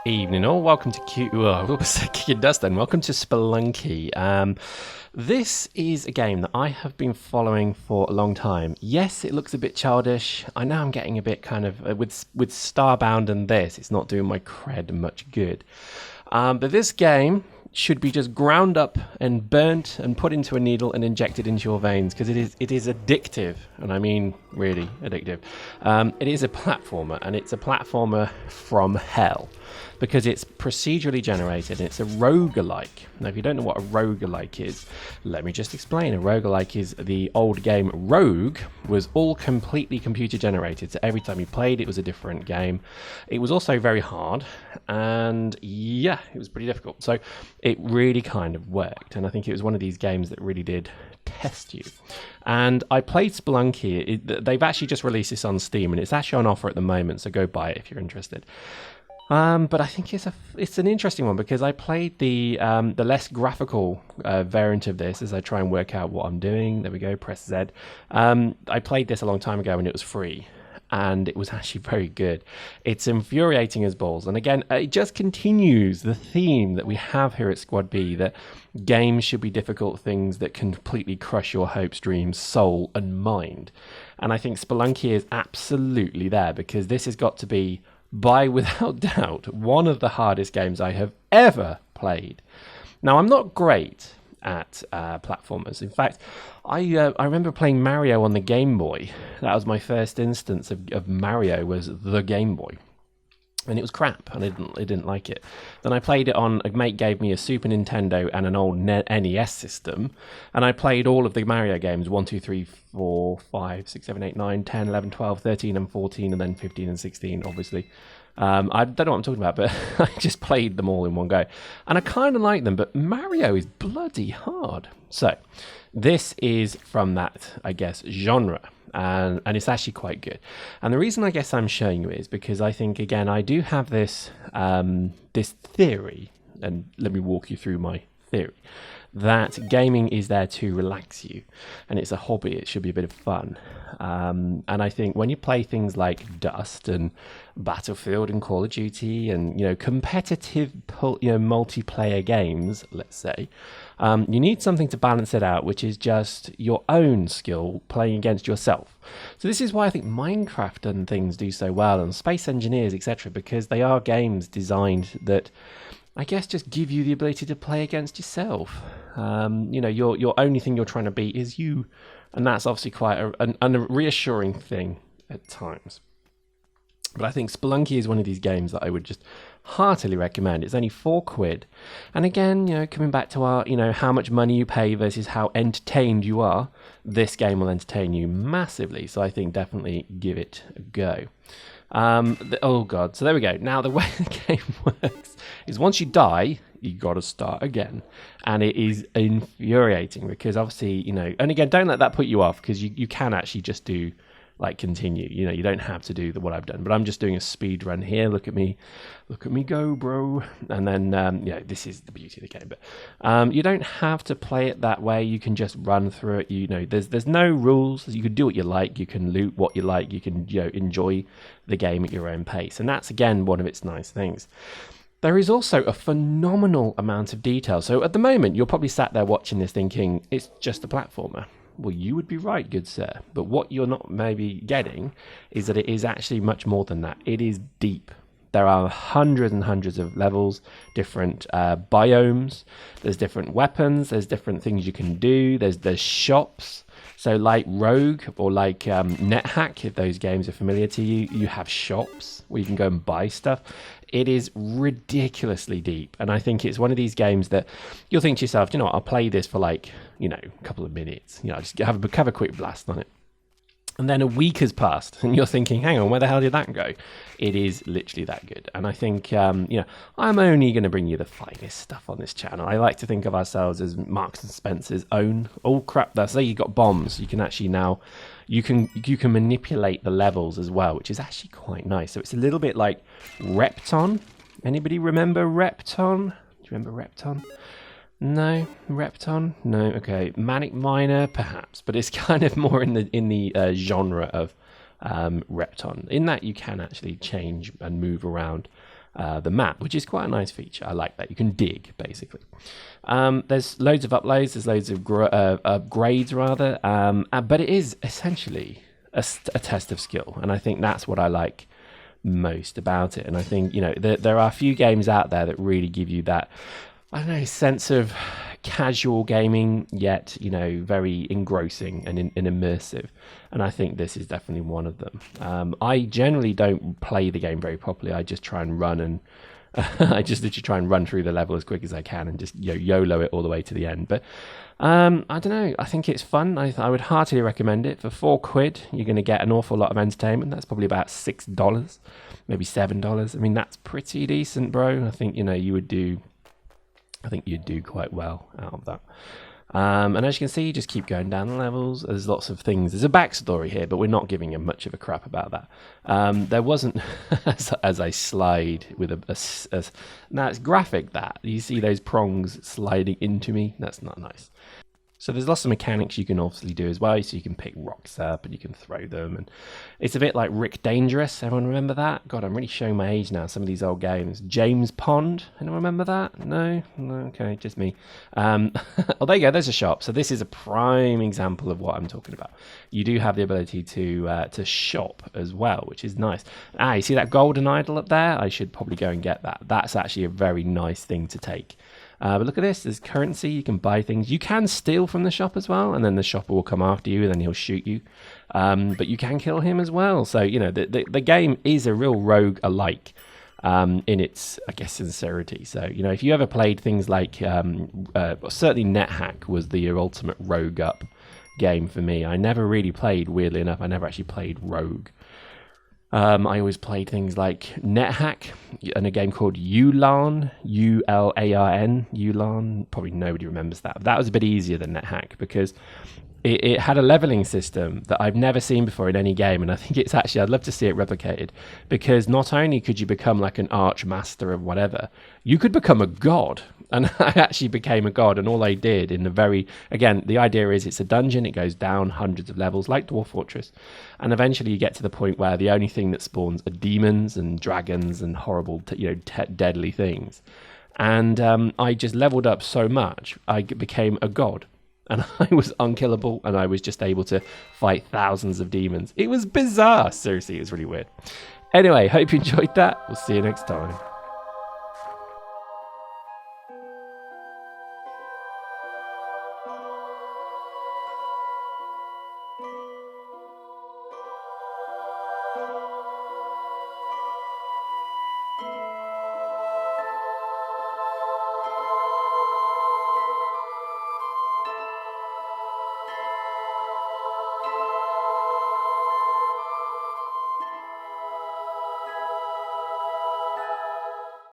Evening all, welcome to Kicking Dust then. Welcome to Spelunky. This is a game that I have been following for a long time. Yes, it looks a bit childish. I know I'm getting a bit kind of, with Starbound and this, it's not doing my cred much good. But this game should be just ground up and burnt and put into a needle and injected into your veins, because it is addictive, and I mean really addictive. It is a platformer, and it's a platformer from hell, because it's procedurally generated and it's a roguelike. Now, if you don't know what a roguelike is, let me just explain. A roguelike is the old game Rogue was all completely computer generated, so every time you played it was a different game. It was also very hard, and yeah, it was pretty difficult. So it really kind of worked, and I think it was one of these games that really did test you. And I played Spelunky. They've actually just released this on Steam, and it's actually on offer at the moment, so go buy it if you're interested. But I think it's an interesting one, because I played the less graphical variant of this as I try and work out what I'm doing. There we go, press Z. I played this a long time ago when it was free, and it was actually very good. It's infuriating as balls, and again, it just continues the theme that we have here at SquadB, that games should be difficult things that can completely crush your hopes, dreams, soul, and mind. And I think Spelunky is absolutely there, because this has got to be, by without doubt, one of the hardest games I have ever played. Now, I'm not great at platformers. In fact, I remember playing Mario on the Game Boy. That was my first instance of Mario, was the Game Boy. And it was crap, and I didn't like it. Then I played it on, a mate gave me a Super Nintendo and an old NES system, and I played all of the Mario games, 1, 2, 3, 4, 5, 6, 7, 8, 9, 10, 11, 12, 13, and 14, and then 15 and 16, obviously. I don't know what I'm talking about, but I just played them all in one go. And I kind of like them, but Mario is bloody hard. So, this is from that, I guess, genre. And it's actually quite good. And the reason I guess I'm showing you is because I think, again, I do have this this theory, and let me walk you through my theory, that gaming is there to relax you, and it's a hobby. It should be a bit of fun. And I think when you play things like Dust and Battlefield and Call of Duty and competitive multiplayer games, let's say, you need something to balance it out, which is just your own skill playing against yourself. So this is why I think Minecraft and things do so well, and Space Engineers, etc., because they are games designed that, I guess, just give you the ability to play against yourself. Your only thing you're trying to beat is you, and that's obviously quite a reassuring thing at times. But I think Spelunky is one of these games that I would just heartily recommend. It's only £4, and again, coming back to our, how much money you pay versus how entertained you are, this game will entertain you massively. So I think definitely give it a go. Oh god, so there we go. Now the way the game works is once you die, you got to start again, and it is infuriating, because obviously, and again, don't let that put you off, because you can actually just do continue. You don't have to do what I've done, but I'm just doing a speed run here. Look at me go, bro. And then this is the beauty of the game. But you don't have to play it that way. You can just run through it. There's no rules. You can do what you like. You can loot what you like. You can enjoy the game at your own pace, and that's again one of its nice things. There is also a phenomenal amount of detail. So at the moment, you're probably sat there watching this thinking it's just a platformer. Well, you would be right, good sir. But what you're not maybe getting is that it is actually much more than that. It is deep. There are hundreds and hundreds of levels, different biomes. There's different weapons. There's different things you can do. There's shops. So like Rogue or like NetHack, if those games are familiar to you, you have shops where you can go and buy stuff. It is ridiculously deep. And I think it's one of these games that you'll think to yourself, you know what, I'll play this for like, a couple of minutes. Just have a quick blast on it. And then a week has passed and you're thinking, hang on, where the hell did that go? It is literally that good. And I think, I'm only going to bring you the finest stuff on this channel. I like to think of ourselves as Marks and Spencer's own. Oh crap, that's say you got bombs. You can actually now, you can manipulate the levels as well, which is actually quite nice. So it's a little bit like Repton. Anybody remember Repton? Do you remember Repton? No, Repton? No, okay. Manic Miner, perhaps, but it's kind of more in the genre of Repton. In that you can actually change and move around the map, which is quite a nice feature. I like that. You can dig, basically. There's loads of uploads. There's loads of upgrades, rather. But it is essentially a test of skill. And I think that's what I like most about it. And I think, there are a few games out there that really give you that, I don't know, sense of casual gaming, yet, very engrossing and immersive. And I think this is definitely one of them. I generally don't play the game very properly. I just try and run and I just literally try and run through the level as quick as I can and just YOLO it all the way to the end. But I don't know. I think it's fun. I would heartily recommend it. For £4, you're going to get an awful lot of entertainment. That's probably about $6, maybe $7. I mean, that's pretty decent, bro. I think, you'd do quite well out of that. And as you can see, you just keep going down the levels. There's lots of things. There's a backstory here, but we're not giving him much of a crap about that. There wasn't, as I slide with now it's graphic that. You see those prongs sliding into me? That's not nice. So there's lots of mechanics you can obviously do as well. So you can pick rocks up and you can throw them. And it's a bit like Rick Dangerous. Everyone remember that? God, I'm really showing my age now. Some of these old games. James Pond. Anyone remember that? No? Okay, just me. Oh, there you go. There's a shop. So this is a prime example of what I'm talking about. You do have the ability to shop as well, which is nice. You see that golden idol up there? I should probably go and get that. That's actually a very nice thing to take. But look at this, there's currency, you can buy things. You can steal from the shop as well, and then the shopper will come after you, and then he'll shoot you. But you can kill him as well. So, the game is a real rogue alike in its, I guess, sincerity. So, if you ever played things like, certainly NetHack was the ultimate rogue up game for me. I never really played, weirdly enough, I never actually played rogue. I always played things like NetHack and a game called Ularn, Ularn, Ularn. Probably nobody remembers that. But that was a bit easier than NetHack because it had a leveling system that I've never seen before in any game. And I think it's actually, I'd love to see it replicated because not only could you become like an archmaster of whatever, you could become a god. And I actually became a god, and all I did again, the idea is it's a dungeon, it goes down hundreds of levels, like Dwarf Fortress, and eventually you get to the point where the only thing that spawns are demons and dragons and horrible, deadly things. And I just leveled up so much, I became a god. And I was unkillable, and I was just able to fight thousands of demons. It was bizarre. Seriously, it was really weird. Anyway, hope you enjoyed that. We'll see you next time.